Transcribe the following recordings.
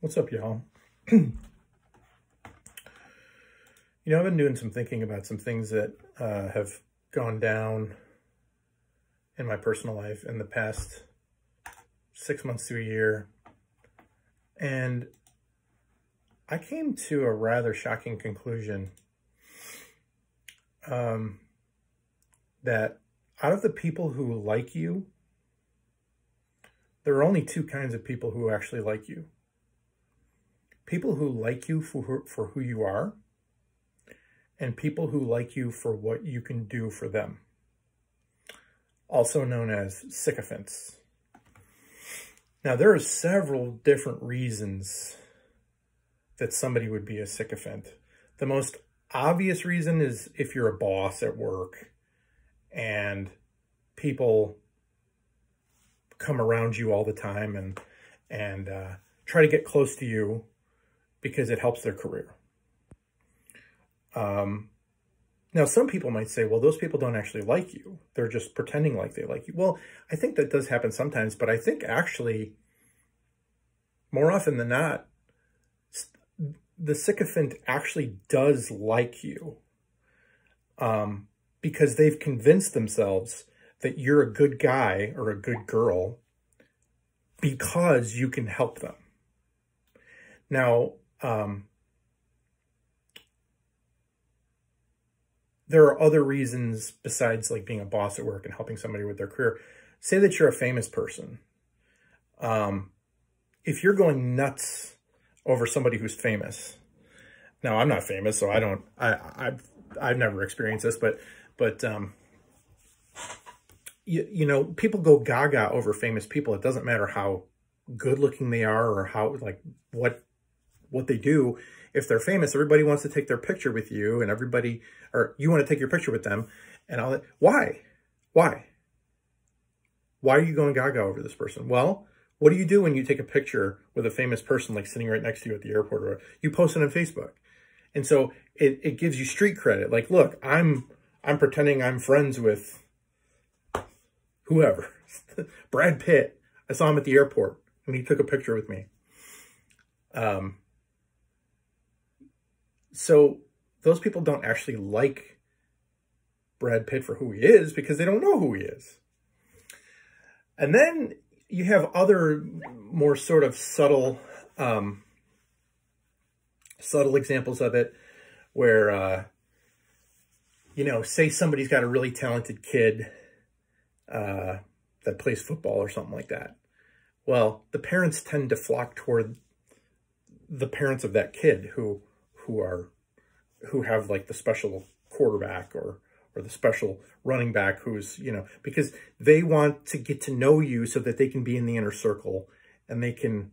What's up, y'all? I've been doing some thinking about some things that have gone down in my personal life in the past 6 months to a year. And I came to a rather shocking conclusion that out of the people who like you, there are only two kinds of people who actually like you. People who like you for who you are, and people who like you for what you can do for them, also known as sycophants. Now, there are several different reasons that somebody would be a sycophant. The most obvious reason is if you're a boss at work and people come around you all the time and try to get close to you because it helps their career. Now, some people might say, well, those people don't actually like you. They're just pretending like they like you. Well, I think that does happen sometimes, but I think actually, more often than not, the sycophant actually does like you because they've convinced themselves that you're a good guy or a good girl because you can help them. Now, there are other reasons besides like being a boss at work and helping somebody with their career. Say that you're a famous person. If you're going nuts over somebody who's famous, now I'm not famous, so I've never experienced this, but people go gaga over famous people. It doesn't matter how good looking they are or how what they do. If they're famous, everybody wants to take their picture with you, and or you want to take your picture with them and all that. Why? Why are you going gaga over this person? Well, what do you do when you take a picture with a famous person, like sitting right next to you at the airport, or you post it on Facebook? And so it gives you street credit. Like, look, I'm pretending I'm friends with whoever. Brad Pitt. I saw him at the airport and he took a picture with me. So those people don't actually like Brad Pitt for who he is because they don't know who he is. And then you have other more sort of subtle examples of it where, say somebody's got a really talented kid that plays football or something like that. Well, the parents tend to flock toward the parents of that kid who have like the special quarterback or the special running back who's, because they want to get to know you so that they can be in the inner circle and they can,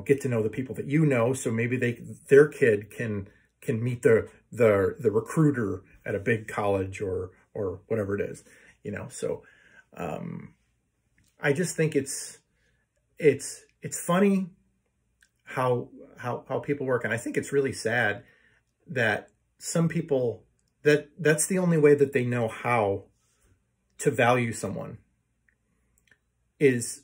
get to know the people that you know. So maybe their kid can meet the recruiter at a big college or whatever it is, So I just think it's funny how people work. And I think it's really sad that some people, that's the only way that they know how to value someone is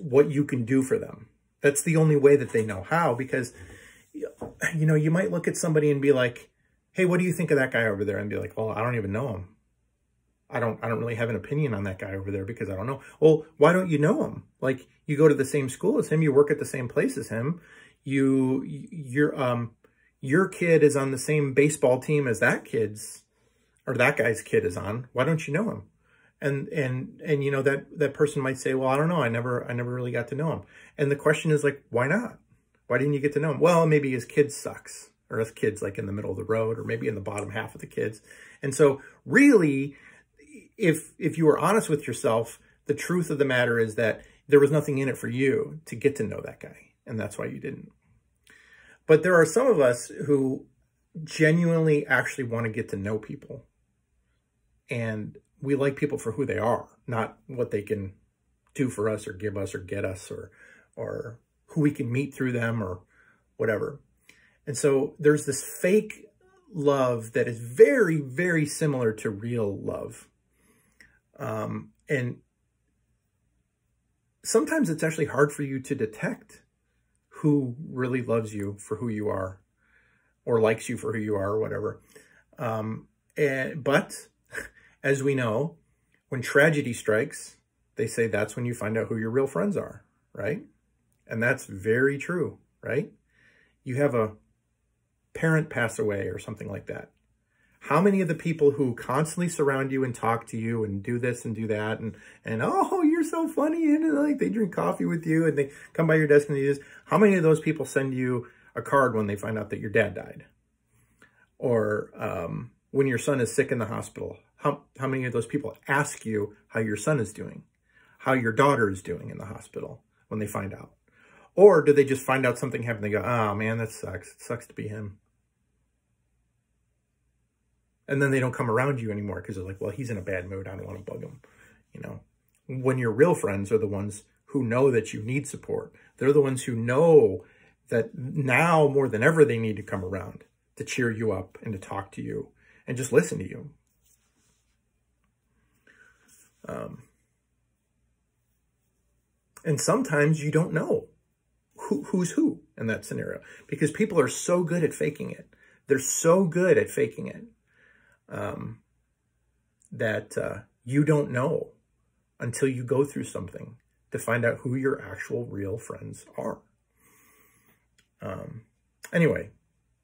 what you can do for them. That's the only way that they know how, because, you might look at somebody and be like, hey, what do you think of that guy over there? And be like, well, I don't even know him. I don't really have an opinion on that guy over there because I don't know. Well, why don't you know him? Like, you go to the same school as him, you work at the same place as him, your kid is on the same baseball team as that guy's kid is on. Why don't you know him? And that person might say, well, I don't know. I never really got to know him. And the question is like, why not? Why didn't you get to know him? Well, maybe his kid sucks, or his kid's like in the middle of the road, or maybe in the bottom half of the kids. And so really, if you were honest with yourself, the truth of the matter is that there was nothing in it for you to get to know that guy. And that's why you didn't. But there are some of us who genuinely actually want to get to know people. And we like people for who they are, not what they can do for us or give us or get us or who we can meet through them or whatever. And so there's this fake love that is very, very similar to real love. And sometimes it's actually hard for you to detect who really loves you for who you are, or likes you for who you are, or whatever. But as we know, when tragedy strikes, they say that's when you find out who your real friends are, right? And that's very true, right? You have a parent pass away or something like that. How many of the people who constantly surround you and talk to you and do this and do that and oh, you're so funny, and like they drink coffee with you and they come by your desk and they do this, how many of those people send you a card when they find out that your dad died? Or when your son is sick in the hospital, how many of those people ask you how your son is doing, how your daughter is doing in the hospital when they find out? Or do they just find out something happened and they go, oh man, that sucks. It sucks to be him. And then they don't come around you anymore because they're like, well, he's in a bad mood. I don't want to bug him. You know, when your real friends are the ones who know that you need support. They're the ones who know that now more than ever, they need to come around to cheer you up and to talk to you and just listen to you. And sometimes you don't know who's who in that scenario because people are so good at faking it. They're so good at faking it. That you don't know until you go through something to find out who your actual real friends are. Anyway,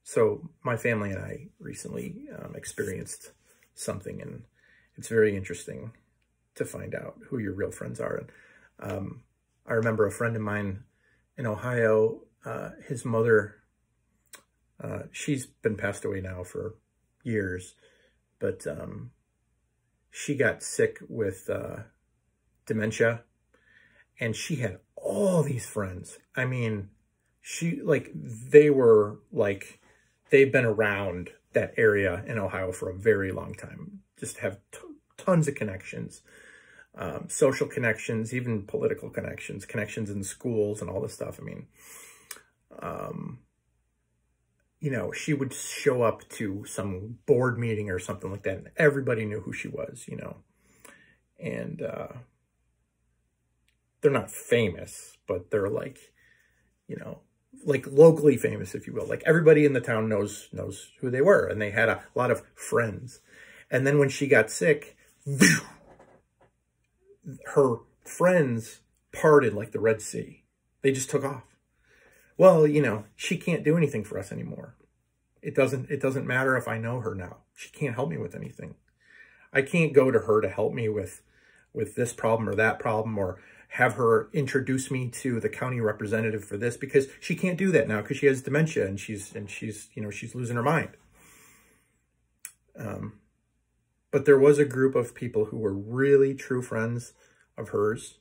so my family and I recently experienced something, and it's very interesting to find out who your real friends are. And I remember a friend of mine in Ohio, his mother, she's been passed away now for years, but she got sick with dementia, and she had all these friends. I mean, they've been around that area in Ohio for a very long time, just have tons of connections, social connections, even political connections, connections in schools and all this stuff. I mean, you know, she would show up to some board meeting or something like that, and everybody knew who she was, you know. And they're not famous, but they're like, you know, like locally famous, if you will. Like everybody in the town knows who they were, and they had a lot of friends. And then when she got sick, her friends parted like the Red Sea. They just took off. Well, you know, she can't do anything for us anymore. It doesn't matter if I know her now. She can't help me with anything. I can't go to her to help me with this problem or that problem, or have her introduce me to the county representative for this, because she can't do that now because she has dementia and she's you know, she's losing her mind. But there was a group of people who were really true friends of hers,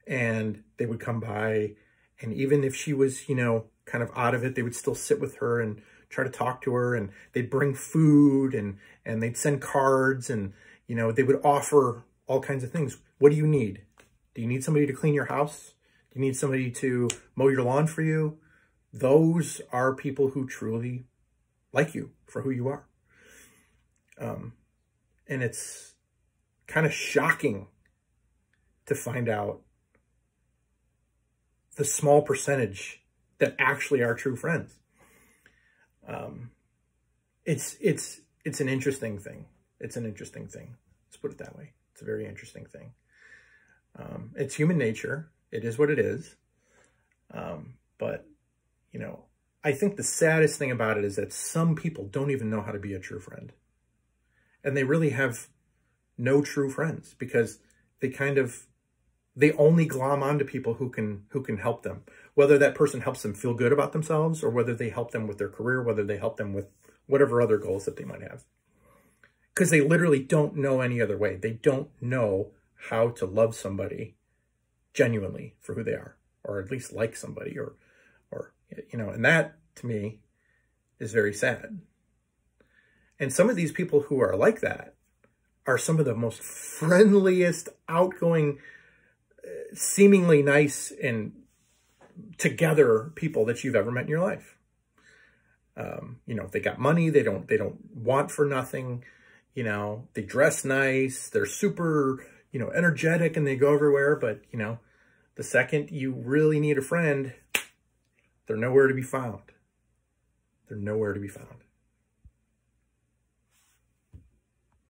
and they would come by, and even if she was, you know, kind of out of it, they would still sit with her and try to talk to her, and they'd bring food and they'd send cards, and, you know, they would offer all kinds of things. What do you need? Do you need somebody to clean your house? Do you need somebody to mow your lawn for you? Those are people who truly like you for who you are. And it's kind of shocking to find out the small percentage that actually are true friends. It's an interesting thing. It's an interesting thing. Let's put it that way. It's a very interesting thing. It's human nature. It is what it is. But, you know, I think the saddest thing about it is that some people don't even know how to be a true friend. And they really have no true friends because they only glom onto people who can help them. Whether that person helps them feel good about themselves, or whether they help them with their career, whether they help them with whatever other goals that they might have. Because they literally don't know any other way. They don't know how to love somebody genuinely for who they are, or at least like somebody, or you know, and that to me is very sad. And some of these people who are like that are some of the most friendliest, outgoing, seemingly nice and together people that you've ever met in your life. You know, they got money, they don't want for nothing, you know, they dress nice, they're super, you know, energetic, and they go everywhere. But, you know, the second you really need a friend, They're nowhere to be found. They're nowhere to be found.